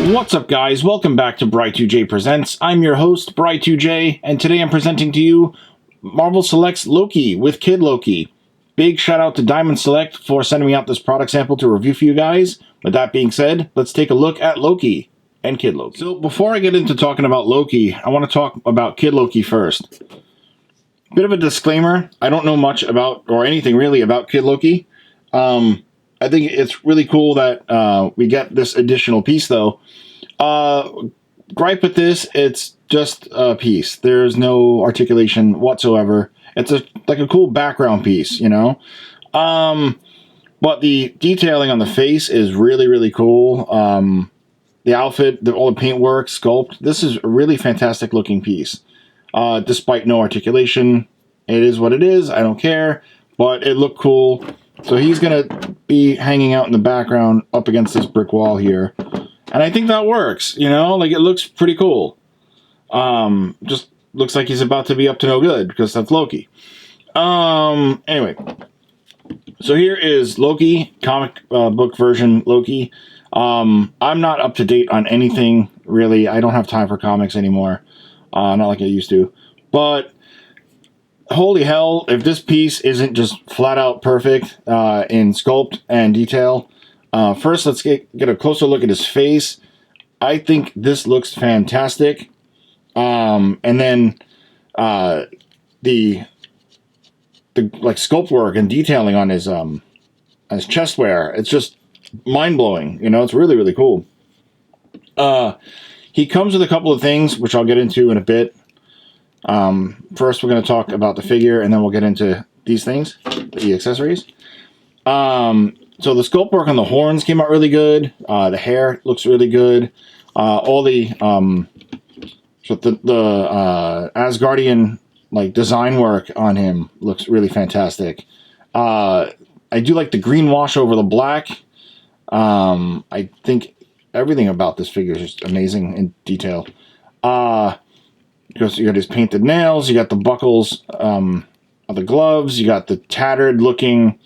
What's up, guys? Welcome back to Bri2J Presents. I'm your host, Bri2J, and today I'm presenting to you Marvel Select's Loki with Kid Loki. Big shout out to Diamond Select for sending me out this product sample to review for you guys. With that being said, let's take a look at Loki and Kid Loki. So before I get into talking about Loki, I want to talk about Kid Loki first. Bit of a disclaimer, I don't know much about, or anything really about Kid Loki. I think it's really cool that we get this additional piece, though. Gripe with this, it's just a piece. There's no articulation whatsoever. It's like a cool background piece, you know? But the detailing on the face is really, really cool. The outfit, all the paintwork, sculpt, this is a really fantastic looking piece. Despite no articulation, it is what it is. I don't care, but it looked cool. So he's going to be hanging out in the background up against this brick wall here. And I think that works, you know? Like, it looks pretty cool. Just looks like he's about to be up to no good, because that's Loki. Anyway. So here is Loki, comic book version Loki. I'm not up to date on anything, really. I don't have time for comics anymore. Not like I used to. But holy hell, if this piece isn't just flat out perfect in sculpt and detail. First, let's get a closer look at his face. I think this looks fantastic. And then the like sculpt work and detailing on his chestwear, it's just mind-blowing. You know, it's really, really cool. He comes with a couple of things, which I'll get into in a bit. First, we're going to talk about the figure, and then we'll get into these things, the accessories. So the sculpt work on the horns came out really good. The hair looks really good. All the Asgardian like design work on him looks really fantastic. I do like the green wash over the black. I think everything about this figure is just amazing in detail. Because you got his painted nails, you got the buckles of the gloves, you got the tattered looking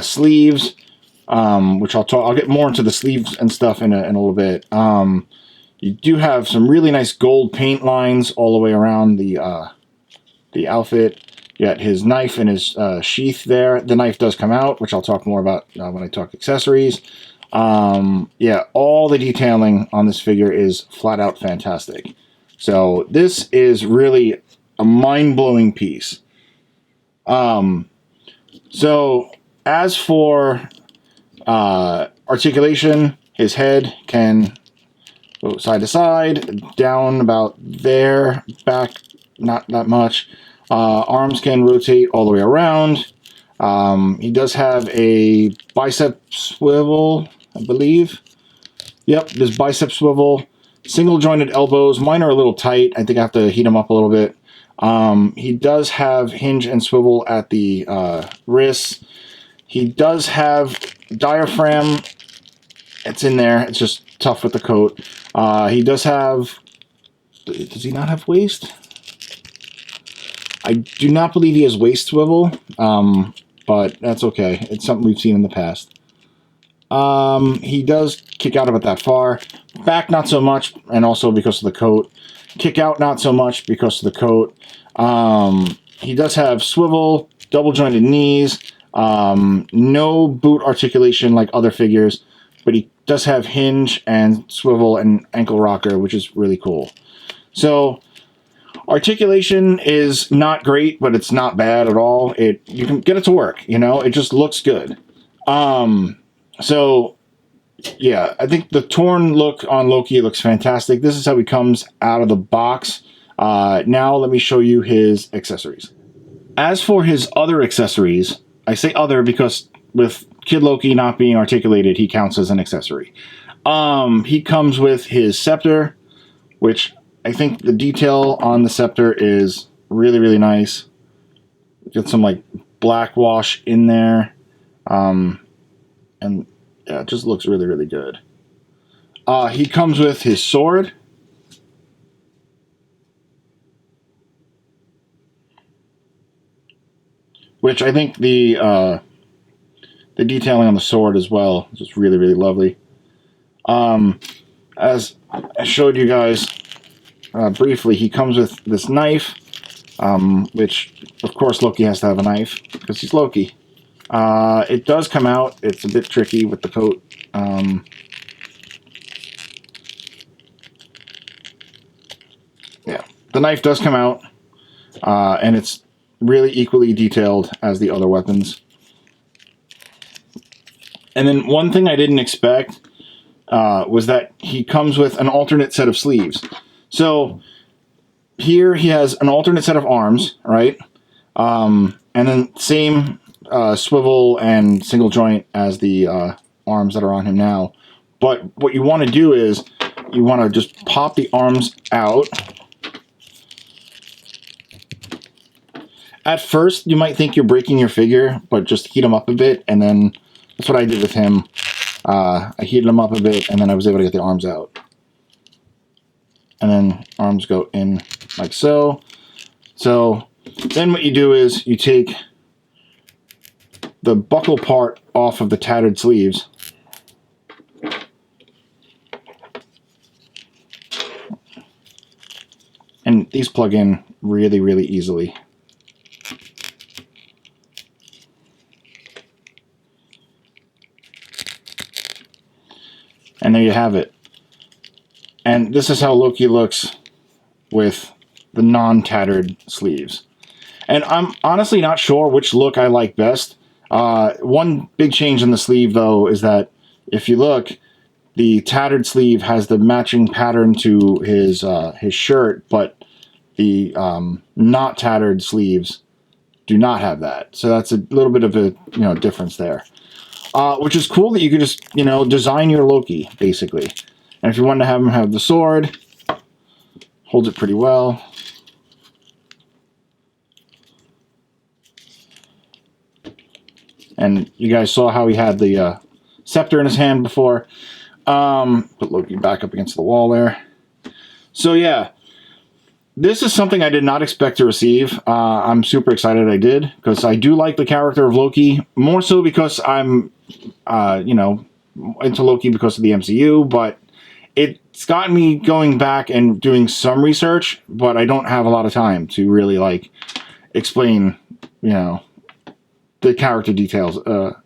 sleeves, which I'll get more into the sleeves and stuff in a little bit. You do have some really nice gold paint lines all the way around the outfit. You got his knife and his sheath there. The knife does come out, which I'll talk more about when I talk accessories. Yeah, all the detailing on this figure is flat out fantastic. So this is really a mind-blowing piece. So as for articulation, his head can go side to side, down about there, back not that much. Arms can rotate all the way around. He does have a bicep swivel, I believe. Yep, this bicep swivel. Single jointed elbows. Mine are a little tight. I think I have to heat them up a little bit. He does have hinge and swivel at the wrists. He does have diaphragm. It's in there. It's just tough with the coat. He does have... Does he not have waist? I do not believe he has waist swivel, but that's okay. It's something we've seen in the past. He does kick out about that far. Back, not so much, and also because of the coat. Kick out, not so much because of the coat. He does have swivel, double jointed knees, no boot articulation like other figures, but he does have hinge and swivel and ankle rocker, which is really cool. So articulation is not great, but it's not bad at all. You can get it to work, you know, it just looks good. So yeah, I think the torn look on Loki looks fantastic. This is how he comes out of the box. Now let me show you his accessories. As for his other accessories, I say other because with Kid Loki not being articulated, he counts as an accessory. He comes with his scepter, which I think the detail on the scepter is really, really nice. Get some like black wash in there. And yeah, it just looks really, really good. He comes with his sword. Which I think the detailing on the sword as well is just really, really lovely. as I showed you guys briefly, he comes with this knife, which, of course, Loki has to have a knife, because he's Loki. It does come out. It's a bit tricky with the coat. Yeah, the knife does come out, and it's really equally detailed as the other weapons. And then one thing I didn't expect was that he comes with an alternate set of sleeves. So here he has an alternate set of arms, right? And then same swivel and single joint as the arms that are on him now. But what you want to do is you want to just pop the arms out. At first, you might think you're breaking your figure, but just heat them up a bit, and then that's what I did with him. I heated them up a bit, and then I was able to get the arms out. And then arms go in like so. So then what you do is you take the buckle part off of the tattered sleeves. And these plug in really, really easily. And there you have it. And this is how Loki looks with the non-tattered sleeves. And I'm honestly not sure which look I like best. One big change in the sleeve, though, is that if you look, the tattered sleeve has the matching pattern to his shirt, but the not tattered sleeves do not have that. So that's a little bit of a difference there. Which is cool that you could just, design your Loki, basically. And if you want to have him have the sword, holds it pretty well. And you guys saw how he had the scepter in his hand before. Put Loki back up against the wall there. So yeah, this is something I did not expect to receive. I'm super excited I did, because I do like the character of Loki, more so because I'm into Loki because of the MCU, but it's gotten me going back and doing some research, but I don't have a lot of time to really explain, the character details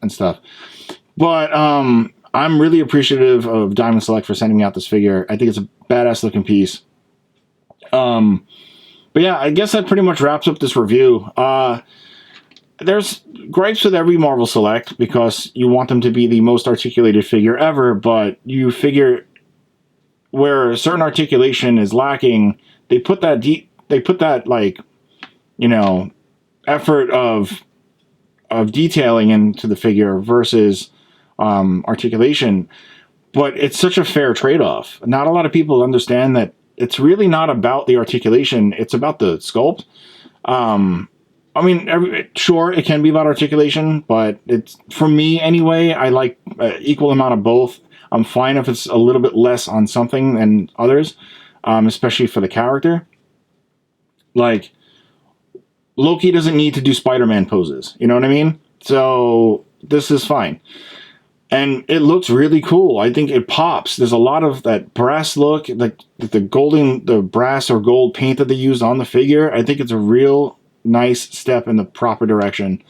and stuff. But I'm really appreciative of Diamond Select for sending me out this figure. I think it's a badass looking piece. But yeah, I guess that pretty much wraps up this review. There's gripes with every Marvel Select because you want them to be the most articulated figure ever, but you figure where a certain articulation is lacking, they put that effort of detailing into the figure versus articulation. But it's such a fair trade-off. Not a lot of people understand that it's really not about the articulation, it's about the sculpt. Sure, it can be about articulation, but it's, for me anyway, I like equal amount of both. I'm fine if it's a little bit less on something than others, especially for the character. Like, Loki doesn't need to do Spider-Man poses, you know what I mean? So, this is fine. And it looks really cool. I think it pops. There's a lot of that brass look, like the brass or gold paint that they used on the figure. I think it's a real nice step in the proper direction.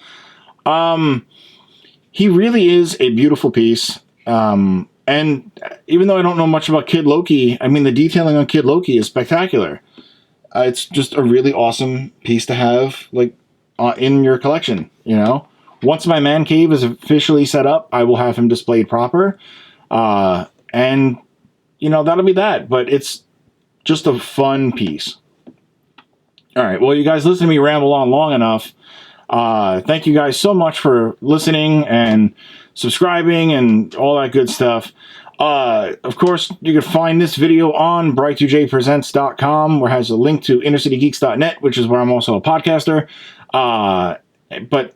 He really is a beautiful piece. And even though I don't know much about Kid Loki, the detailing on Kid Loki is spectacular. It's just a really awesome piece to have, in your collection, Once my man cave is officially set up, I will have him displayed proper. And, that'll be that. But it's just a fun piece. All right, well, you guys listen to me ramble on long enough. Thank you guys so much for listening and subscribing and all that good stuff. Of course, you can find this video on Bri2Jpresents.com, where it has a link to InnerCityGeeks.net, which is where I'm also a podcaster. But,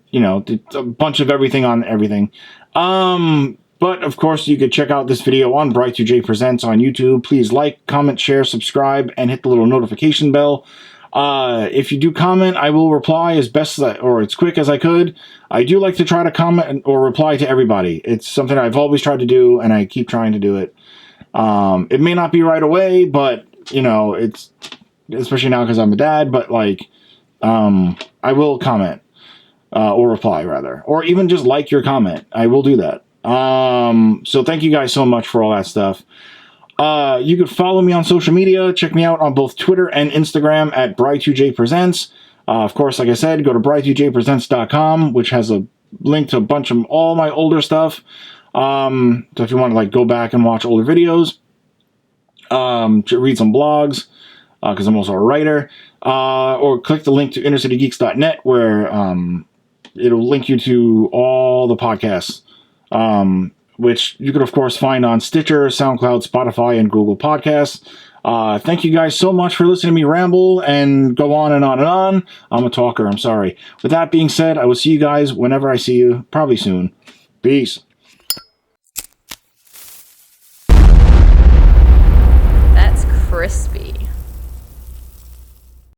a bunch of everything on everything. But, of course, you could check out this video on Bri2J Presents on YouTube. Please like, comment, share, subscribe, and hit the little notification bell. If you do comment, I will reply as best or as quick as I could. I do like to try to comment or reply to everybody. It's something I've always tried to do, and I keep trying to do it. It may not be right away, but, you know, it's, especially now because I'm a dad, but, like, I will comment, or reply, rather. Or even just like your comment. I will do that. So thank you guys so much for all that stuff. You can follow me on social media. Check me out on both Twitter and Instagram at Bri2J Presents. Of course, like I said, go to Bri2JPresents.com, which has a link to a bunch of all my older stuff. So if you want to, like, go back and watch older videos, read some blogs, because I'm also a writer, or click the link to InnerCityGeeks.net, where it'll link you to all the podcasts, which you can, of course, find on Stitcher, SoundCloud, Spotify, and Google Podcasts. Thank you guys so much for listening to me ramble and go on and on and on. I'm a talker, I'm sorry. With that being said, I will see you guys whenever I see you, probably soon. Peace. That's crispy.